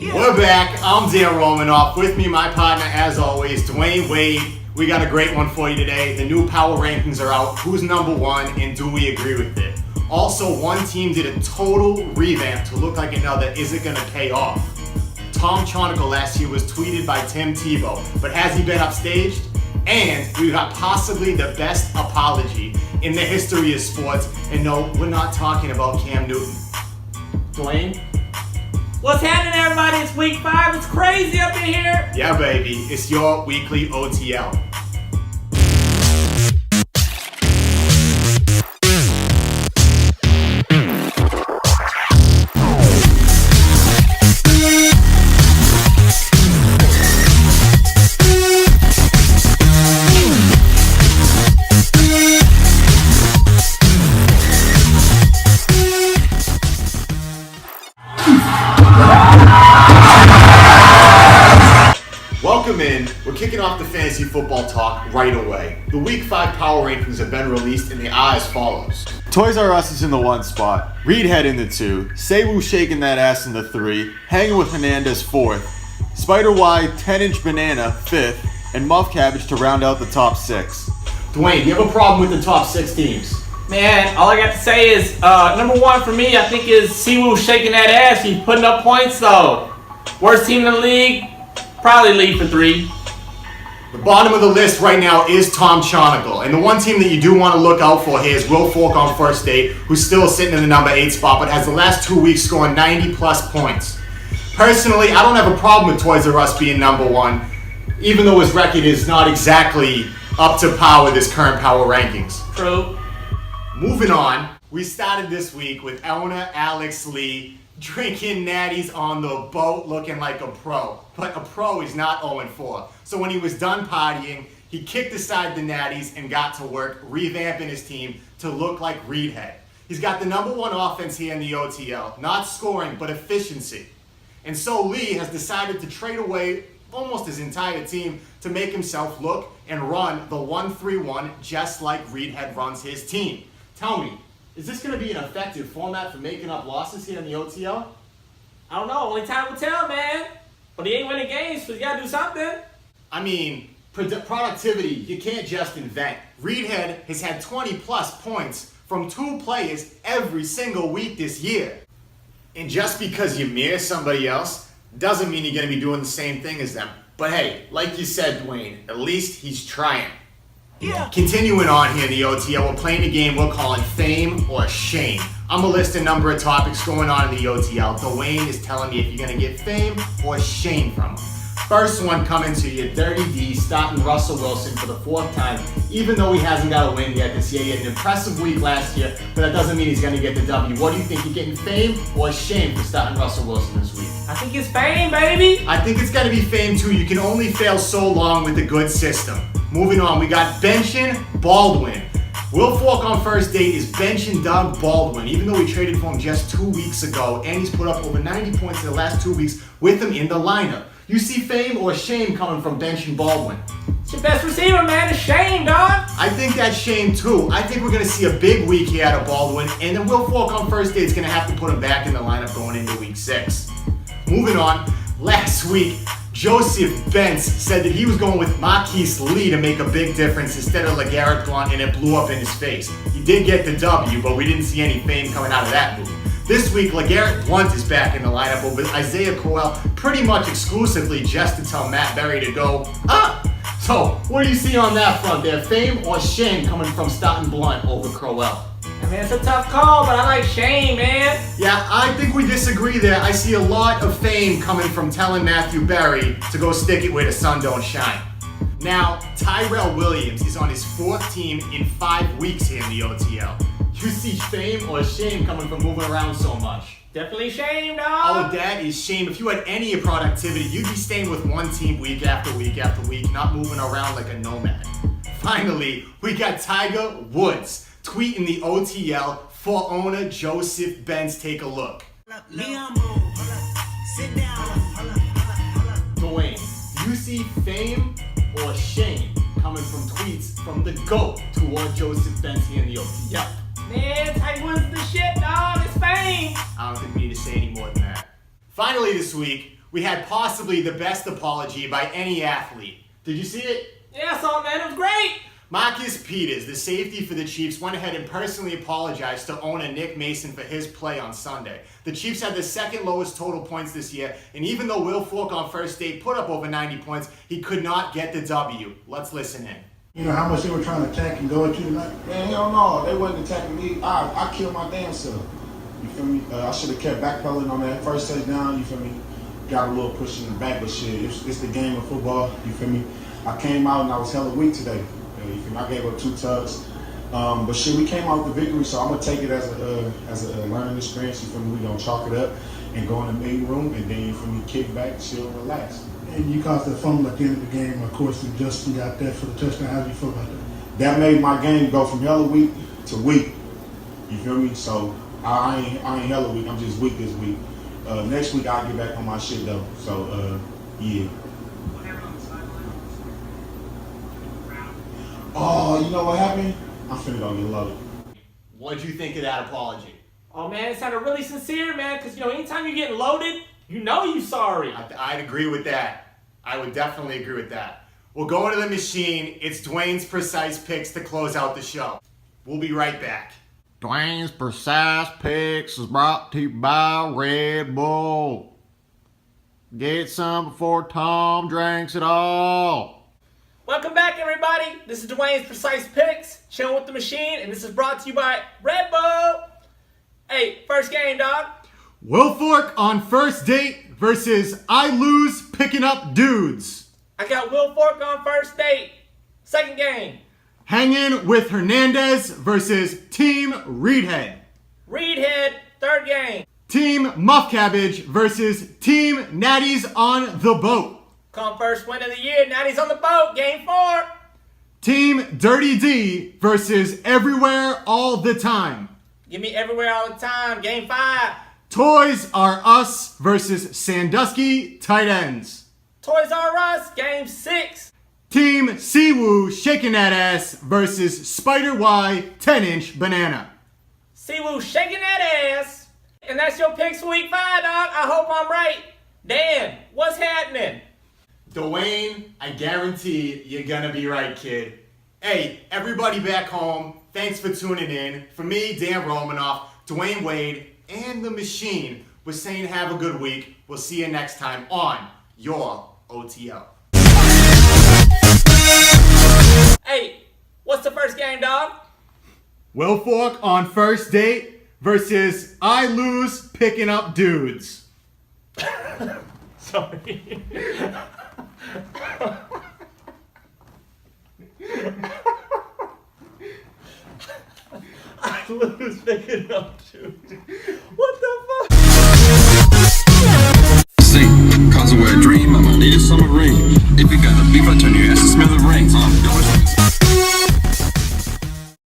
We're back. I'm Dan Romanoff. With me, my partner, as always, Dwayne Wade. We got a great one for you today. The new power rankings are out. Who's number one, and do we agree with it? Also, one team did a total revamp to look like another. Is it going to pay off? Tom Chonicle last year was tweeted by Tim Tebow, but has he been upstaged? And we got possibly the best apology in the history of sports. And no, we're not talking about Cam Newton. Dwayne? What's happening, everybody? It's week 5. It's crazy up in here. Yeah, baby. It's your weekly OTL. Welcome in. We're kicking off the fantasy football talk right away. The week 5 power rankings have been released and they are as follows. Toys R Us is in the 1 spot, Reedhead in the 2, Sabu shaking that ass in the 3, Hanging with Hernandez 4th, Spider Y 10-inch Banana 5th, and Muff Cabbage to round out the top 6. Dwayne, do you have a problem with the top 6 teams? Man, all I got to say is, number 1 for me, I think is Siwoo shaking that ass. He's putting up points, though. Worst team in the league, probably lead for 3. The bottom of the list right now is Tom Chonicle. And the one team that you do want to look out for here is Will Fork on first date, who's still sitting in the number 8 spot, but has the last 2 weeks scoring 90-plus points. Personally, I don't have a problem with Toys R Us being number 1, even though his record is not exactly up to par with his current power rankings. True. Moving on, we started this week with owner Alex Lee drinking natties on the boat looking like a pro. But a pro is not 0-4. So when he was done partying, he kicked aside the natties and got to work revamping his team to look like Reedhead. He's got the number 1 offense here in the OTL. Not scoring, but efficiency. And so Lee has decided to trade away almost his entire team to make himself look and run the 1-3-1 just like Reedhead runs his team. Tell me, is this going to be an effective format for making up losses here in the OTL? I don't know. Only time will tell, man. But he ain't winning games, so you got to do something. I mean, productivity, you can't just invent. Reedhead has had 20-plus points from 2 players every single week this year. And just because you mirror somebody else doesn't mean you're going to be doing the same thing as them. But hey, like you said, Dwayne, at least he's trying. Yeah. Continuing on here in the OTL, we're playing a game we're calling Fame or Shame. I'm going to list a number of topics going on in the OTL. Dwayne is telling me if you're going to get fame or shame from them. First one coming to you, Dirty D starting Russell Wilson for the 4th time. Even though he hasn't got a win yet this year, he had an impressive week last year, but that doesn't mean he's going to get the W. What do you think? You're getting fame or shame for starting Russell Wilson this week? I think it's fame, baby. I think it's going to be fame too. You can only fail so long with a good system. Moving on, we got benching Baldwin. Will Fork on first date is benching Doug Baldwin, even though we traded for him just 2 weeks ago, and he's put up over 90 points in the last 2 weeks with him in the lineup. You see fame or shame coming from benching Baldwin? It's your best receiver, man. It's shame, dog. I think that's shame too. I think we're going to see a big week here out of Baldwin, and then Will Fork on first date is going to have to put him back in the lineup going into week 6. Moving on, last week, Joseph Bentz said that he was going with Marquise Lee to make a big difference instead of LeGarrette Blount, and it blew up in his face. He did get the W, but we didn't see any fame coming out of that move. This week, LeGarrette Blount is back in the lineup over Isaiah Crowell pretty much exclusively just to tell Matt Berry to go up. So, what do you see on that front there? Fame or shame coming from starting Blount over Crowell? I mean, it's a tough call, but I like shame, man. Yeah, I think we disagree there. I see a lot of fame coming from telling Matthew Berry to go stick it where the sun don't shine. Now, Tyrell Williams is on his 4th team in 5 weeks here in the OTL. You see fame or shame coming from moving around so much? Definitely shame, dog. Oh, that is shame. If you had any productivity, you'd be staying with one team week after week after week, not moving around like a nomad. Finally, we got Tiger Woods tweeting the OTL for owner Joseph Bentz. Take a look. Dwayne, do you see fame or shame coming from tweets from the GOAT toward Joseph Bentz here in the OTL? Man, Tiger Woods the shit, dog. It's fame. I don't think we need to say any more than that. Finally this week, We had possibly the best apology by any athlete. Did you see it? Yeah, I saw it, man. It was great. Marcus Peters, the safety for the Chiefs, went ahead and personally apologized to owner Nick Mason for his play on Sunday. The Chiefs had the second lowest total points this year, and even though Will Fork on first date put up over 90 points, he could not get the W. Let's listen in. You know how much they were trying to attack and go at you tonight? Man, hell no, they wasn't attacking me. I killed my damn self. You feel me? I should have kept backpedaling on that first touchdown. You feel me? Got a little push in the back, but shit, it's the game of football. You feel me? I came out and I was hella weak today. You feel me? I gave up 2 tugs. But shit, we came out with the victory, so I'm gonna take it as a learning experience. You feel me? We gonna chalk it up and go in the meeting room, and then you feel me? Kick back, chill, and relax. And you caused that fumble at the end of the game. Of course, and Justin got that for the touchdown. How do you feel about that? That made my game go from hella weak to weak. You feel me? So I ain't hella weak. I'm just weak this week. Next week I'll get back on my shit though. So yeah. Oh, you know what happened? I'm finna go get loaded. What'd you think of that apology? Oh, man, it sounded really sincere, man, because, anytime you're getting loaded, you sorry. I'd agree with that. I would definitely agree with that. We'll go into the machine. It's Dwayne's Precise Picks to close out the show. We'll be right back. Dwayne's Precise Picks is brought to you by Red Bull. Get some before Tom drinks it all. Welcome back, everybody. This is Dwayne's Precise Picks, chilling with the machine, and this is brought to you by Red Bull. Hey, first game, dog. Will Fork on first date versus I lose picking up dudes. I got Will Fork on first date. Second game. Hanging with Hernandez versus Team Reedhead. Reedhead, third game. Team Muff Cabbage versus Team Natties on the Boat. Come first win of the year. Natty's on the boat. Game 4. Team Dirty D versus Everywhere All the Time. Give me everywhere all the time. Game 5. Toys R Us versus Sandusky Tight Ends. Toys R Us. Game 6. Team Siwoo Shaking That Ass versus Spider Y 10-inch Banana. Siwoo shaking that ass. And that's your picks for week 5, dog. I hope I'm right. Dan, what's happening? Dwayne, I guarantee you're gonna be right, kid. Hey, everybody back home, thanks for tuning in. For me, Dan Romanoff, Dwayne Wade, and the machine, we're saying have a good week. We'll see you next time on your OTL. Hey, what's the first game, dog? Will Fork on first date versus I lose picking up dudes. Sorry. I lose picking up, dude. What the fuck? See, cause we're a dream, I'ma need a summer rain. If you got a beef, I turn your ass to smell the rain.